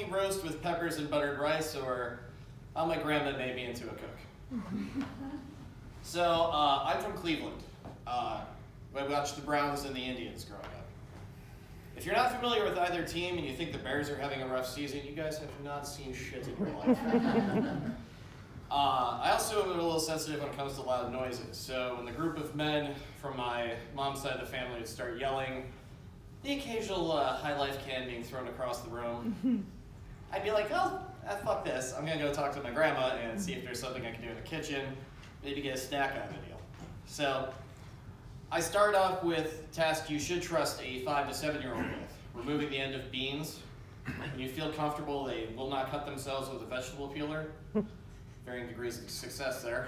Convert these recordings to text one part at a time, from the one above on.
funky roast with peppers and buttered rice, or how my grandma made me into a cook. So, I'm from Cleveland. I watched the Browns and the Indians growing up. If you're not familiar with either team and you think the Bears are having a rough season, you guys have not seen shit in your life. I also am a little sensitive when it comes to loud noises. So when the group of men from my mom's side of the family would start yelling, the occasional high life can being thrown across the room, I'd be like, oh, fuck this. I'm going to go talk to my grandma and see if there's something I can do in the kitchen, maybe get a snack out of the deal. So I start off with a task you should trust a 5 to 7-year-old with, removing the end of beans. When you feel comfortable, they will not cut themselves with a vegetable peeler. Varying degrees of success there.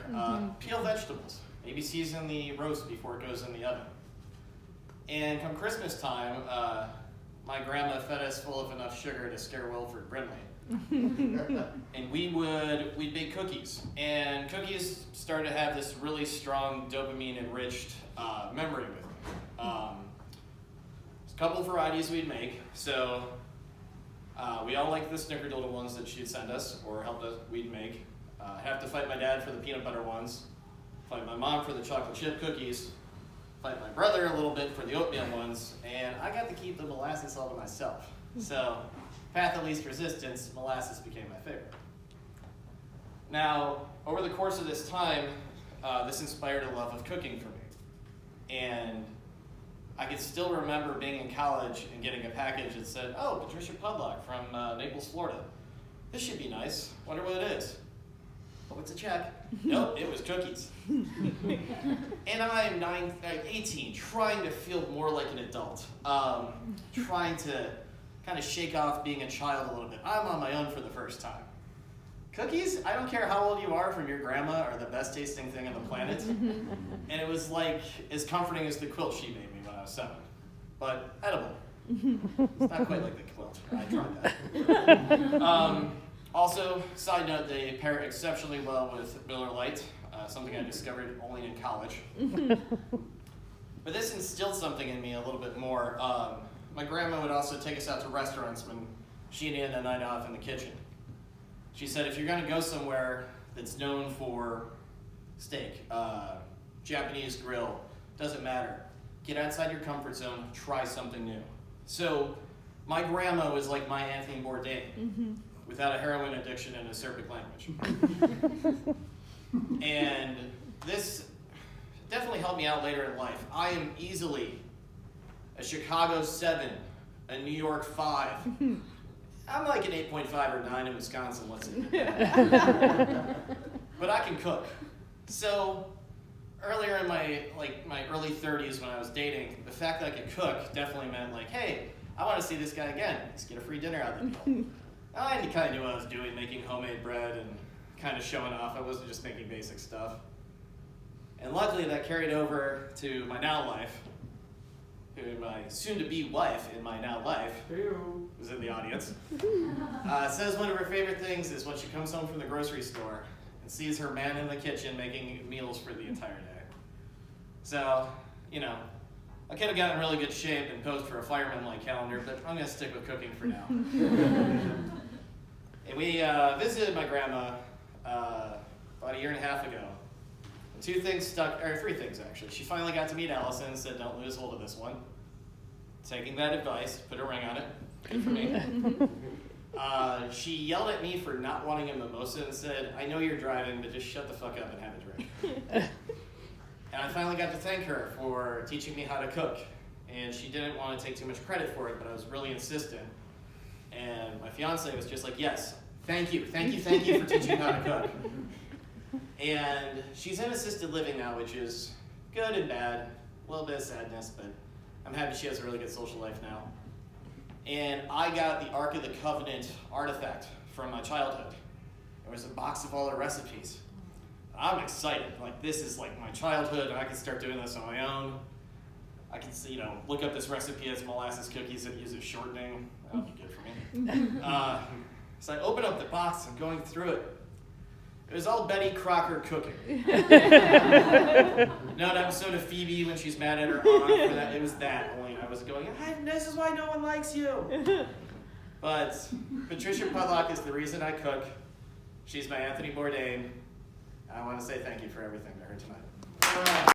Peel vegetables. Maybe season the roast before it goes in the oven. And come Christmas time, my grandma fed us full of enough sugar to scare Wilford Brimley. And we'd bake cookies. And cookies started to have this really strong dopamine-enriched memory with me. There's a couple varieties we'd make. So we all liked the snickerdoodle ones that she'd send us or we'd make. I have to fight my dad for the peanut butter ones, fight my mom for the chocolate chip cookies, fight my brother a little bit for the oatmeal ones, and I got to keep the molasses all to myself. So, path of least resistance, molasses became my favorite. Now, over the course of this time, this inspired a love of cooking for me. And I can still remember being in college and getting a package that said, oh, Patricia Pudlock from Naples, Florida. This should be nice. Wonder what it is. Oh, it's a check. Nope, it was cookies. And I'm 18, trying to feel more like an adult. Trying to kind of shake off being a child a little bit. I'm on my own for the first time. Cookies, I don't care how old you are, from your grandma, are the best tasting thing on the planet. And it was like as comforting as the quilt she made me when I was 7. But edible. It's not quite like the quilt. I tried that. Also, side note, they pair exceptionally well with Miller Lite, something I discovered only in college. But this instilled something in me a little bit more. My grandma would also take us out to restaurants when she needed a night off in the kitchen. She said, if you're going to go somewhere that's known for steak, Japanese grill, doesn't matter. Get outside your comfort zone, try something new. So my grandma was like my Anthony Bourdain. Without a heroin addiction and a Serbic language. And this definitely helped me out later in life. I am easily a Chicago 7, a New York 5. I'm like an 8.5 or 9 in Wisconsin, let's admit that. But I can cook. So earlier in my early 30s when I was dating, the fact that I could cook definitely meant like, hey, I want to see this guy again. Let's get a free dinner out of the deal. I kind of knew what I was doing, making homemade bread and kind of showing off. I wasn't just making basic stuff. And luckily that carried over to my now life, who my soon-to-be wife in my now life, who's in the audience, says one of her favorite things is when she comes home from the grocery store and sees her man in the kitchen making meals for the entire day. So, I could have gotten in really good shape and posed for a fireman-like calendar, but I'm going to stick with cooking for now. And we visited my grandma about a year and a half ago. And 3 things actually. She finally got to meet Allison and said, don't lose hold of this one. Taking that advice, put a ring on it. Good for me. She yelled at me for not wanting a mimosa and said, I know you're driving, but just shut the fuck up and have a drink. And I finally got to thank her for teaching me how to cook. And she didn't want to take too much credit for it, but I was really insistent. And my fiance was just like, yes, thank you for teaching me how to cook. And she's in assisted living now, which is good and bad, a little bit of sadness, but I'm happy she has a really good social life now. And I got the Ark of the Covenant artifact from my childhood. There was a box of all the recipes. I'm excited. Like, this is like my childhood, and I can start doing this on my own. I can, look up this recipe as molasses cookies that uses shortening. That'll be good for me. So I open up the box, I'm going through it. It was all Betty Crocker cooking. Not an episode of Phoebe when she's mad at her aunt for that. It was that. Only I was going, this is why no one likes you. But Patricia Pudlock is the reason I cook. She's my Anthony Bourdain. And I want to say thank you for everything to her tonight.